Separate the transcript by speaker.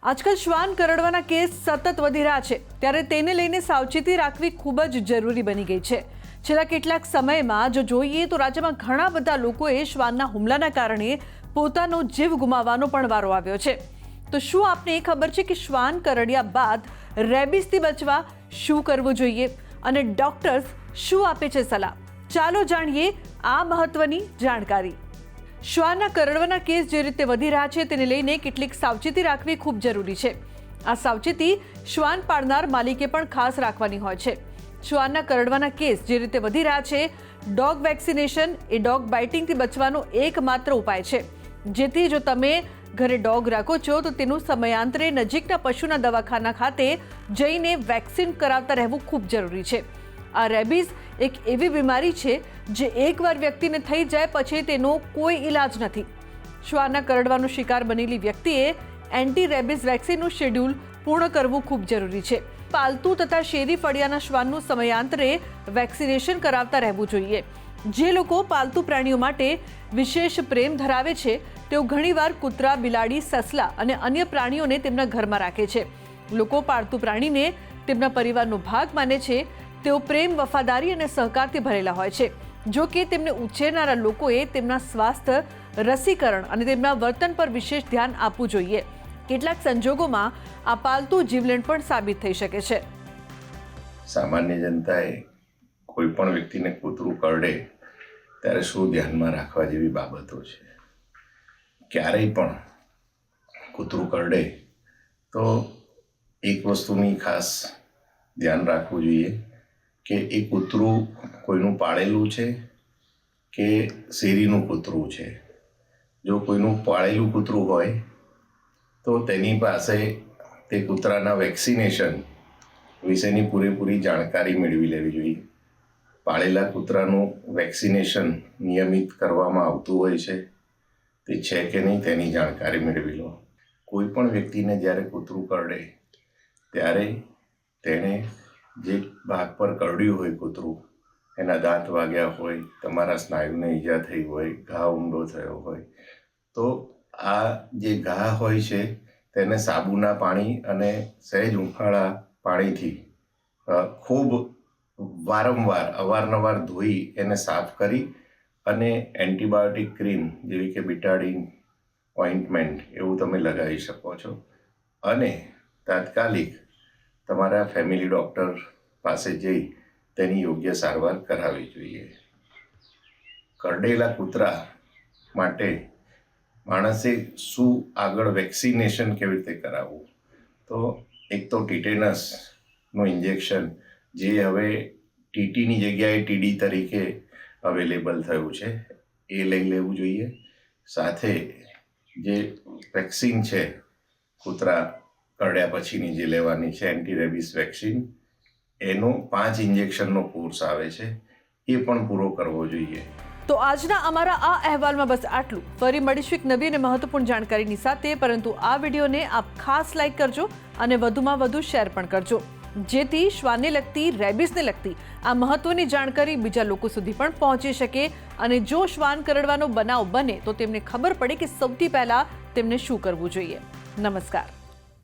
Speaker 1: આજકાલ શ્વાન કરડવાના કેસ સતત વધી રહ્યા છે, ત્યારે તેને લઈને સાવચેતી રાખવી ખૂબ જ જરૂરી બની ગઈ છે. છેલ્લા કેટલાક સમયમાં જો જોઈએ તો રાજ્યમાં ઘણા બધા લોકોએ શ્વાનના હુમલાના કારણે પોતાનો જીવ ગુમાવવાનો પણ વારો આવ્યો છે. તો શું આપને એ ખબર છે કે શ્વાન કરડ્યા બાદ રેબિસથી બચવા શું કરવું જોઈએ અને ડોક્ટર્સ શું આપે છે સલાહ? ચાલો જાણીએ આ મહત્વની જાણકારી. શ્વાનના કરડવાના કેસ જે રીતે વધી રહ્યા છે તેને લઈને કેટલીક સાવચેતી રાખવી ખૂબ જરૂરી છે. આ સાવચેતી શ્વાન પાળનાર માલિકે પણ ખાસ રાખવાની હોય છે. શ્વાનના કરડવાના કેસ જે રીતે વધી રહ્યા છે, ડોગ વેક્સિનેશન એ ડોગ બાઇટિંગથી બચવાનો એકમાત્ર ઉપાય છે. જેથી જો તમે ઘરે ડોગ રાખો છો તો તેનું સમયાંતરે નજીકના પશુના દવાખાના ખાતે જઈને વેક્સિન કરાવતા રહેવું ખૂબ જરૂરી છે. આ રેબિસ એક એવી બીમારી છે જે એકવાર વ્યક્તિને થઈ જાય પછી તેનો કોઈ ઈલાજ નથી. શ્વાનના કરડવાનો શિકાર બનેલી વ્યક્તિએ એન્ટી રેબિસ વેક્સિનનું શેડ્યુલ પૂર્ણ કરવું ખૂબ જરૂરી છે. પાલતુ તથા શેરી ફળિયાના શ્વાનનું સમયાંતરે વેક્સિનેશન કરાવતા રહેવું જોઈએ. જે લોકો પાલતુ પ્રાણીઓ માટે વિશેષ પ્રેમ ધરાવે છે તેઓ ઘણીવાર કૂતરા, બિલાડી, સસલા અને અન્ય પ્રાણીઓને તેમના ઘરમાં રાખે છે. લોકો પાળતુ પ્રાણીને તેમના પરિવારનો ભાગ માને છે. તેઓ પ્રેમ, વફાદારી અને સહકારથી ભરેલા હોય છે. જો કે તેમને ઉછેરનારા લોકોએ તેમના સ્વાસ્થ્ય, રસીકરણ અને તેમના વર્તન પર વિશેષ ધ્યાન આપવું જોઈએ. કેટલાક સંજોગોમાં આ પાલતુ જીવલેણ પણ સાબિત થઈ શકે છે.
Speaker 2: સામાન્ય જનતાએ કોઈ પણ વ્યક્તિને કૂતરું કરડે ત્યારે શું ધ્યાનમાં રાખવા જેવી બાબતો છે? ક્યારેય પણ કૂતરું કરડે તો એક વસ્તુની ખાસ ધ્યાન રાખવું જોઈએ કે એ કૂતરું કોઈનું પાળેલું છે કે શેરીનું કૂતરું છે. જો કોઈનું પાળેલું કૂતરું હોય તો તેની પાસે તે કૂતરાના વેક્સિનેશન વિશેની પૂરેપૂરી જાણકારી મેળવી લેવી જોઈએ. પાળેલા કૂતરાનું વેક્સિનેશન નિયમિત કરવામાં આવતું હોય છે તે છે કે નહીં તેની જાણકારી મેળવી લો. કોઈ પણ વ્યક્તિને જ્યારે કૂતરું કરડે ત્યારે તેણે જે ભાગ પર કરડ્યું હોય કૂતરું, એના દાંત વાગ્યા હોય, તમારા સ્નાયુને ઈજા થઈ હોય, ઘા ઊંડો થયો હોય, તો આ જે ઘા હોય છે તેને સાબુના પાણી અને સહેજ હુંફાળા પાણીથી ખૂબ વારંવાર અવારનવાર ધોઈ એને સાફ કરી અને એન્ટીબાયોટિક ક્રીમ જેવી કે બીટાડીન ઓઇન્ટમેન્ટ એવું તમે લગાવી શકો છો. અને તાત્કાલિક તમારા ફેમિલી ડૉક્ટર પાસે જઈ તેની યોગ્ય સારવાર કરાવવી જોઈએ. કરડેલા કૂતરા માટે માણસે શું આગળ વેક્સિનેશન કેવી રીતે કરાવવું? તો એક તો ટીટેનસનું ઇન્જેક્શન જે હવે ટીટીની જગ્યાએ ટીડી તરીકે અવેલેબલ થયું છે એ લઈ લેવું જોઈએ. સાથે જે વેક્સિન છે કૂતરા કરડ્યા પછીની જે લેવાની છે એન્ટી રેબિસ વેક્સિન, એનો 5 ઇન્જેક્શનનો કોર્સ આવે છે, એ પણ પૂરો કરવો જોઈએ.
Speaker 1: તો આજના અમારા આ અહેવાલમાં બસ આટલું. ફરી મળીશું એક નવી અને મહત્વપૂર્ણ જાણકારીની સાથે. પરંતુ આ વિડીયોને આપ ખાસ લાઈક કરજો અને વધુમાં વધુ શેર પણ કરજો, જેથી શ્વાનને લગતી, રેબિસને લગતી આ મહત્વની જાણકારી બીજા લોકો સુધી પણ પહોંચી શકે અને જો શ્વાન કરડવાનો બનાવ બને તો તેમને ખબર પડે કે સૌથી પહેલા તેમને શું કરવું જોઈએ. નમસ્કાર.